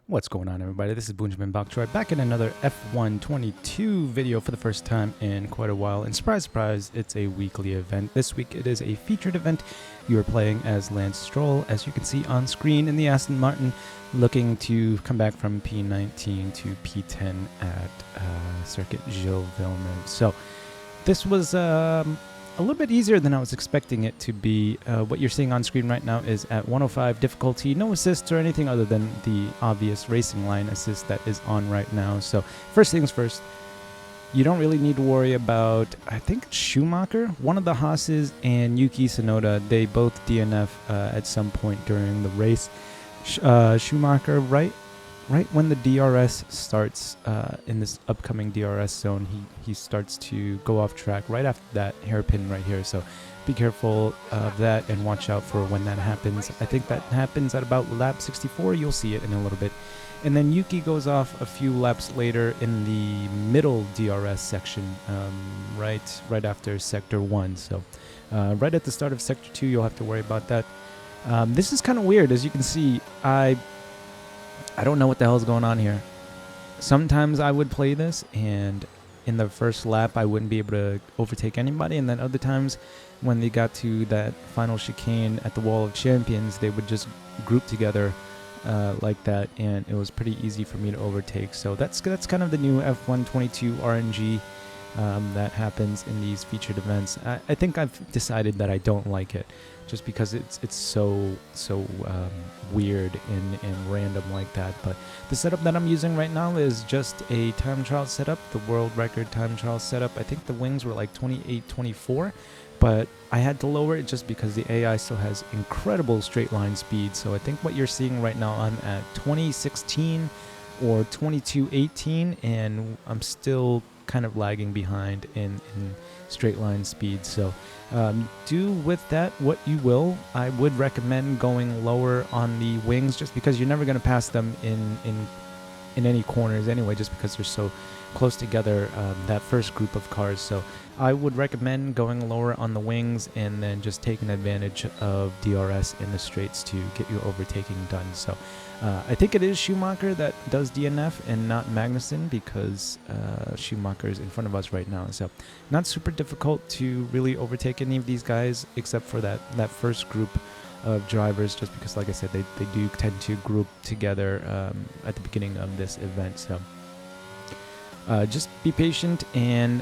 What's going on, everybody? This is Benjamin Baktroy back in another F1 22 video for the first time in quite a while. And surprise, surprise, it's a weekly event. This week it is a featured event. You are playing as Lance Stroll, as you can see on screen in the Aston Martin, looking to come back from P19 to P10 at Circuit Gilles Villeneuve. So this was a little bit easier than I was expecting it to be. What you're seeing on screen right now is at 105 difficulty, no assist or anything other than the obvious racing line assist that is on right now. So first things first, you don't really need to worry about, I think it's Schumacher, one of the Haas's, and Yuki Tsunoda. They both DNF at some point during the race. Schumacher, right when the DRS starts in this upcoming DRS zone, he starts to go off track right after that hairpin right here. So be careful of that and watch out for when that happens. I think that happens at about lap 64. You'll see it in a little bit. And then Yuki goes off a few laps later in the middle DRS section, right after Sector 1. So right at the start of Sector 2, you'll have to worry about that. This is kind of weird. As you can see, I don't know what the hell is going on here. Sometimes I would play this, and in the first lap, I wouldn't be able to overtake anybody. And then other times, when they got to that final chicane at the Wall of Champions, they would just group together like that, and it was pretty easy for me to overtake. So that's kind of the new F1 22 RNG that happens in these featured events. I think I've decided that I don't like it, just because it's so weird and random like that. But the setup that I'm using right now is just a time trial setup, the world record time trial setup. I think the wings were like 28-24, but I had to lower it just because the AI still has incredible straight line speed. So I think what you're seeing right now, I'm at 2016 or 2218, and I'm still kind of lagging behind in straight line speed. So do with that what you will. I would recommend going lower on the wings, just because you're never going to pass them in any corners anyway, just because they're so close together, that first group of cars. So I would recommend going lower on the wings and then just taking advantage of DRS in the straights to get your overtaking done. So I think it is Schumacher that does DNF and not Magnussen, because Schumacher is in front of us right now. So not super difficult to really overtake any of these guys, except for that first group of drivers, just because, like I said, they do tend to group together at the beginning of this event. So just be patient and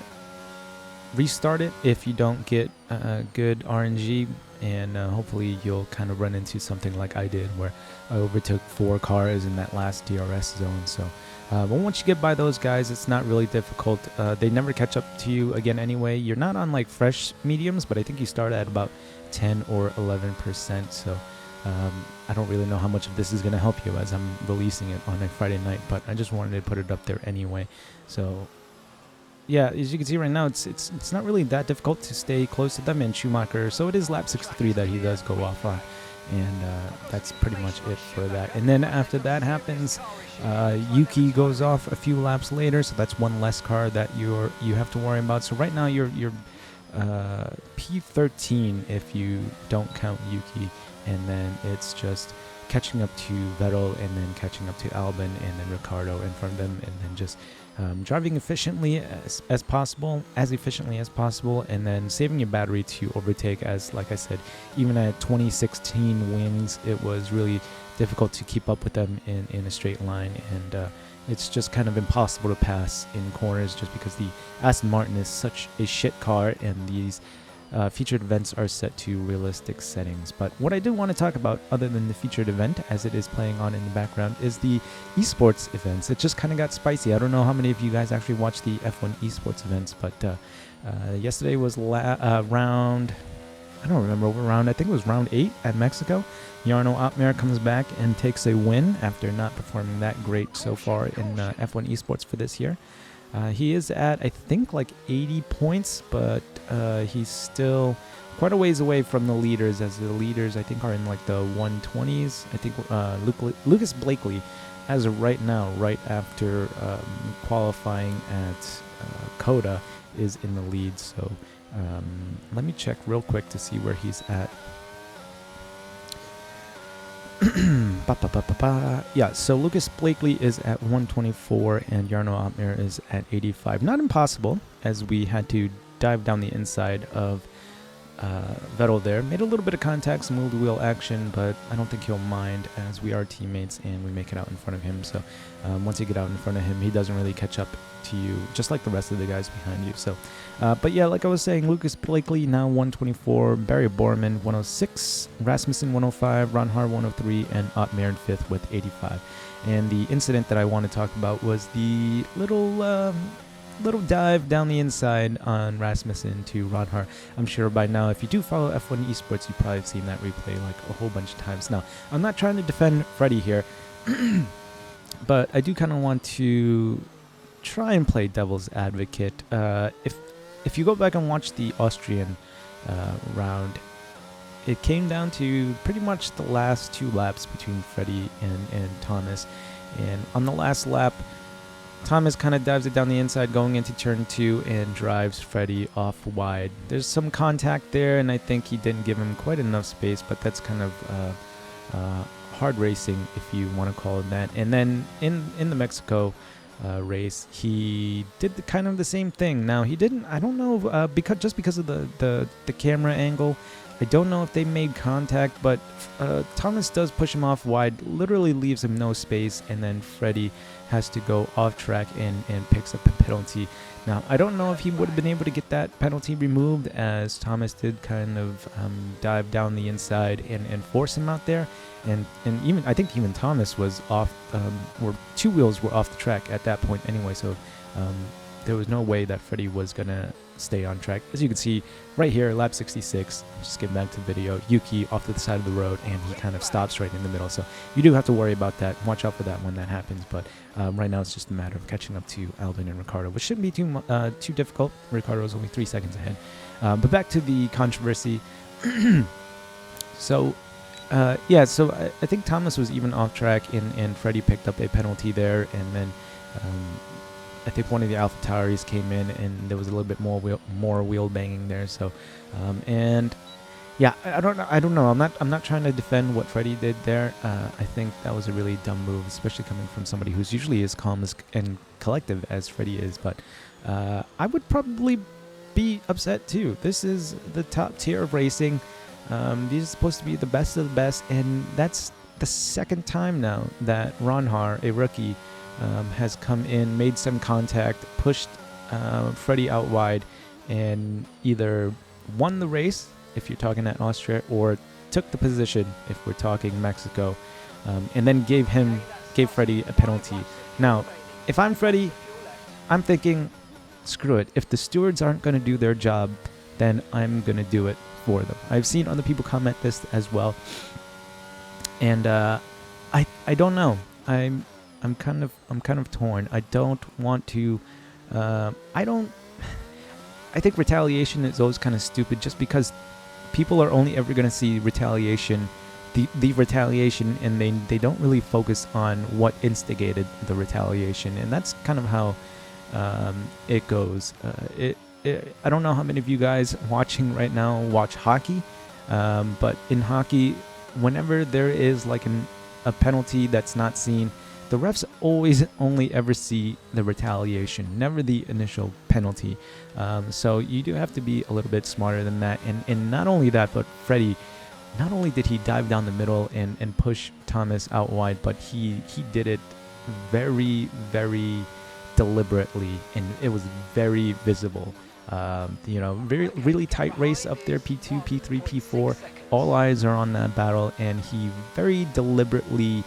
restart it if you don't get good RNG, and hopefully you'll kind of run into something like I did, where I overtook 4 cars in that last DRS zone. So but once you get by those guys, it's not really difficult. They never catch up to you again anyway. You're not on like fresh mediums, but I think you start at about 10 or 11%. So I don't really know how much of this is going to help you, as I'm releasing it on a Friday night, but I just wanted to put it up there anyway. So yeah, as you can see right now, it's not really that difficult to stay close to them. And Schumacher, so it is lap 63 that he does go off on, and that's pretty much it for that. And then after that happens, Yuki goes off a few laps later, so that's one less car that you have to worry about. So right now you're P13 if you don't count Yuki, and then it's just catching up to Vettel, and then catching up to Albon, and then Ricciardo in front of them, and then just driving efficiently as possible, and then saving your battery to overtake. As like I said, even at 2016 wings, it was really difficult to keep up with them in a straight line, and it's just kind of impossible to pass in corners, just because the Aston Martin is such a shit car, and these featured events are set to realistic settings. But what I do want to talk about, other than the featured event, as it is playing on in the background, is the esports events. It just kind of got spicy. I don't know how many of you guys actually watched the F1 Esports events, but yesterday was round, I don't remember what round, I think it was round 8 at Mexico. Jarno Opmeer comes back and takes a win after not performing that great so far in F1 Esports for this year. He is at, I think, like 80 points, but he's still quite a ways away from the leaders, as the leaders, I think, are in like the 120s. I think Lucas Blakely, as of right now, right after qualifying at Coda, is in the lead. So let me check real quick to see where he's at. Yeah, so Lucas Blakely is at 124 and Jarno Opmeer is at 85. Not impossible, as we had to dive down the inside of Vettel there. Made a little bit of contact, some wheel-to-wheel action, but I don't think he'll mind as we are teammates and we make it out in front of him. So once you get out in front of him, he doesn't really catch up to you, just like the rest of the guys behind you. So, but yeah, like I was saying, Lucas Blakely now 124, Barry Borman 106, Rasmussen 105, Ronhar 103, and Otmare in 5th with 85. And the incident that I want to talk about was the little dive down the inside on Rasmussen to Ronhar. I'm sure by now, if you do follow F1 Esports, you've probably seen that replay like a whole bunch of times. Now, I'm not trying to defend Freddie here, but I do kind of want to try and play devil's advocate. If you go back and watch the Austrian round, it came down to pretty much the last 2 laps between Freddie and Thomas. And on the last lap, Thomas kind of dives it down the inside going into turn 2 and drives Freddie off wide. There's some contact there, and I think he didn't give him quite enough space, but that's kind of hard racing, if you want to call it that. And then in the Mexico race, he did kind of the same thing. Now, he didn't, I don't know, because of the camera angle, I don't know if they made contact, but Thomas does push him off wide, literally leaves him no space, and then Freddie has to go off track and picks up a penalty. Now, I don't know if he would have been able to get that penalty removed, as Thomas did kind of dive down the inside and force him out there. And even I think even Thomas was off, or 2 wheels were off the track at that point anyway, so there was no way that Freddie was going to stay on track. As you can see right here, lap 66, just getting back to the video, Yuki off to the side of the road, and he kind of stops right in the middle. So you do have to worry about that. Watch out for that when that happens. But right now it's just a matter of catching up to Albin and Ricardo, which shouldn't be too difficult. Ricardo is only 3 seconds ahead. But back to the controversy. So I think Thomas was even off track, and Freddie picked up a penalty there, and then I think one of the AlphaTauris came in, and there was a little bit more wheel banging there. So, and yeah, I don't know. I'm not trying to defend what Freddie did there. I think that was a really dumb move, especially coming from somebody who's usually as calm and collective as Freddie is. But I would probably be upset too. This is the top tier of racing. These are supposed to be the best of the best, and that's the second time now that Ronhar, a rookie, has come in, made some contact, pushed Freddie out wide, and either won the race, if you're talking at Austria, or took the position, if we're talking Mexico, and then gave Freddie a penalty. Now, if I'm Freddie, I'm thinking, screw it. If the stewards aren't going to do their job, then I'm going to do it for them. I've seen other people comment this as well, and I don't know. I'm kind of torn. I don't want to. I think retaliation is always kind of stupid, just because people are only ever going to see retaliation, the retaliation, and they don't really focus on what instigated the retaliation, and that's kind of how it goes. I don't know how many of you guys watching right now watch hockey, but in hockey, whenever there is like a penalty that's not seen, the refs always only ever see the retaliation, never the initial penalty. So you do have to be a little bit smarter than that. And not only that, but Freddie, not only did he dive down the middle and push Thomas out wide, but he did it very, very deliberately, and it was very visible. Really tight race up there, P2, P3, P4. All eyes are on that battle, and he very deliberately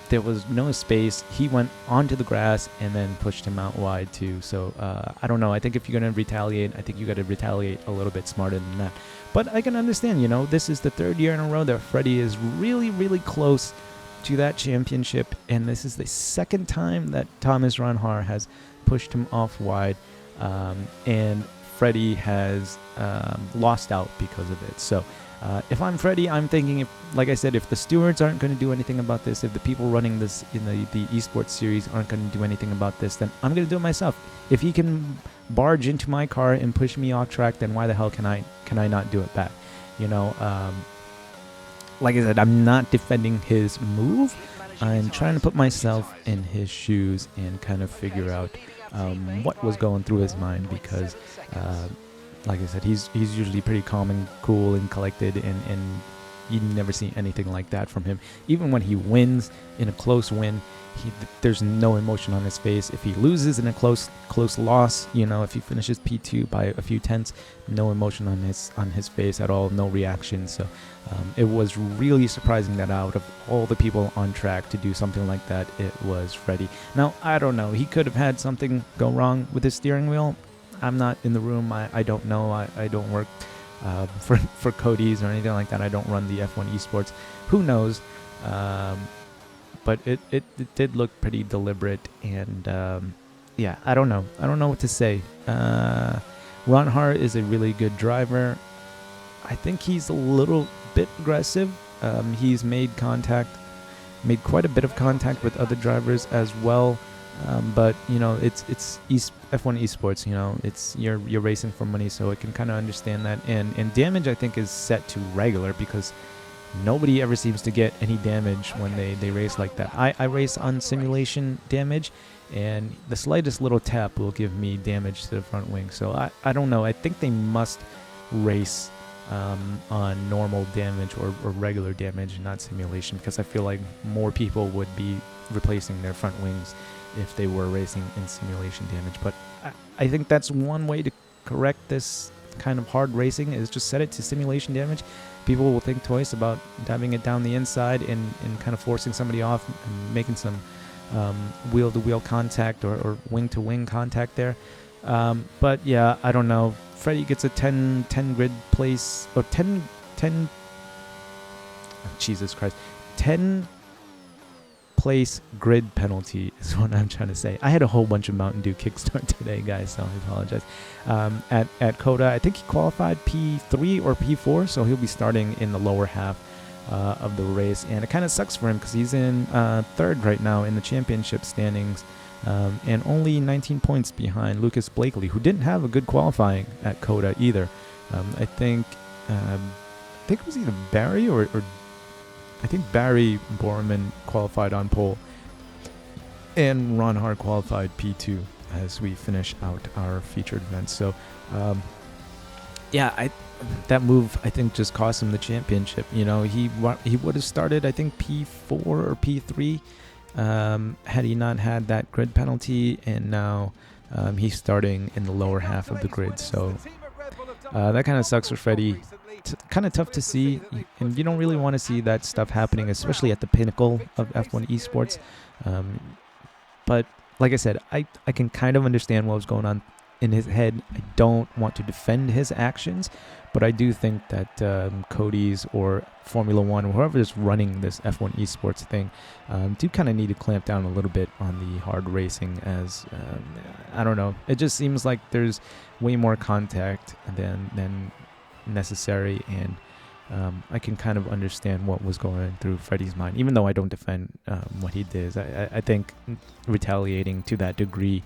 there was no space. He went onto the grass and then pushed him out wide too. So I don't know. I think if you're going to retaliate, I think you got to retaliate a little bit smarter than that. But I can understand, this is the 3rd year in a row that Freddie is really, really close to that championship. And this is the 2nd time that Thomas Ronhar has pushed him off wide. And Freddie has lost out because of it. So if I'm Freddie, I'm thinking, like I said, if the stewards aren't going to do anything about this, if the people running this in the esports series aren't going to do anything about this, then I'm going to do it myself. If he can barge into my car and push me off track, then why the hell can I not do it back? like I said, I'm not defending his move. I'm trying to put myself in his shoes and kind of figure out what was going through his mind, because like I said, he's usually pretty calm and cool and collected, and you never see anything like that from him. Even when he wins in a close win, there's no emotion on his face. If he loses in a close loss, you know, if he finishes P2 by a few tenths, no emotion on his face at all, no reaction. So it was really surprising that out of all the people on track to do something like that, it was Freddy. Now, I don't know. He could have had something go wrong with his steering wheel. I'm not in the room. I don't know. I don't work for Cody's or anything like that. I don't run the F1 Esports. Who knows? But it did look pretty deliberate, and yeah, I don't know. I don't know what to say. Ronhar is a really good driver. I think he's a little bit aggressive. He's made quite a bit of contact with other drivers as well. But you know, it's F1 Esports. You know, you're racing for money, so it can kind of understand that. And damage, I think, is set to regular, because nobody ever seems to get any damage when they race like that. I race on simulation damage, and the slightest little tap will give me damage to the front wing. So I don't know. I think they must race on normal damage or regular damage, not simulation, because I feel like more people would be replacing their front wings if they were racing in simulation damage. But I think that's one way to correct this kind of hard racing, is just set it to simulation damage. People will think twice about diving it down the inside and kind of forcing somebody off and making some wheel-to-wheel contact or wing-to-wing contact there. But yeah, I don't know. Freddy gets a 10 grid place, or 10 Jesus Christ, 10 place grid penalty is what I'm trying to say. I had a whole bunch of Mountain Dew kickstart today, guys, so I apologize. At Coda, I think he qualified P3 or P4, so he'll be starting in the lower half of the race, and it kind of sucks for him because he's in third right now in the championship standings, and only 19 points behind Lucas Blakely, who didn't have a good qualifying at Coda either. I think it was either Barry or I think Barry Borman qualified on pole, and Ron Hart qualified P2 as we finish out our featured events. So, yeah, that move, I think, just cost him the championship. You know, he would have started, I think, P4 or P3 had he not had that grid penalty, and now he's starting in the lower half of the grid. So that kind of sucks for Freddy. Kind of tough to see, and you don't really want to see that stuff happening, especially at the pinnacle of F1 Esports. But like I said, I can kind of understand what was going on in his head. I don't want to defend his actions, but I do think that Cody's or Formula One, or whoever is running this F1 Esports thing, do kind of need to clamp down a little bit on the hard racing, as I don't know, it just seems like there's way more contact than necessary, and I can kind of understand what was going through Freddy's mind, even though I don't defend what he did. I think retaliating to that degree,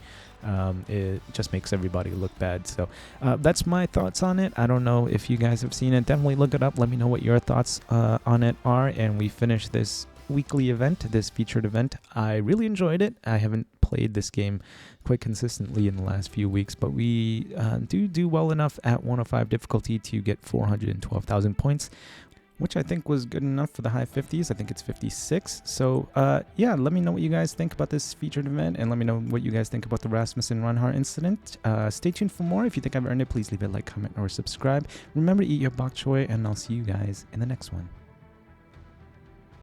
it just makes everybody look bad. So that's my thoughts on it. I don't know if you guys have seen it. Definitely look it up. Let me know what your thoughts on it are. And we finish this weekly event, this featured event. I really enjoyed it. I haven't played this game quite consistently in the last few weeks, but we do well enough at 105 difficulty to get 412,000 points, which I think was good enough for the high 50s. I think it's 56. So yeah, let me know what you guys think about this featured event, and let me know what you guys think about the Rasmussen Ronhart incident. Stay tuned for more. If you think I've earned it, please leave a like, comment, or subscribe. Remember to eat your bok choy, and I'll see you guys in the next one.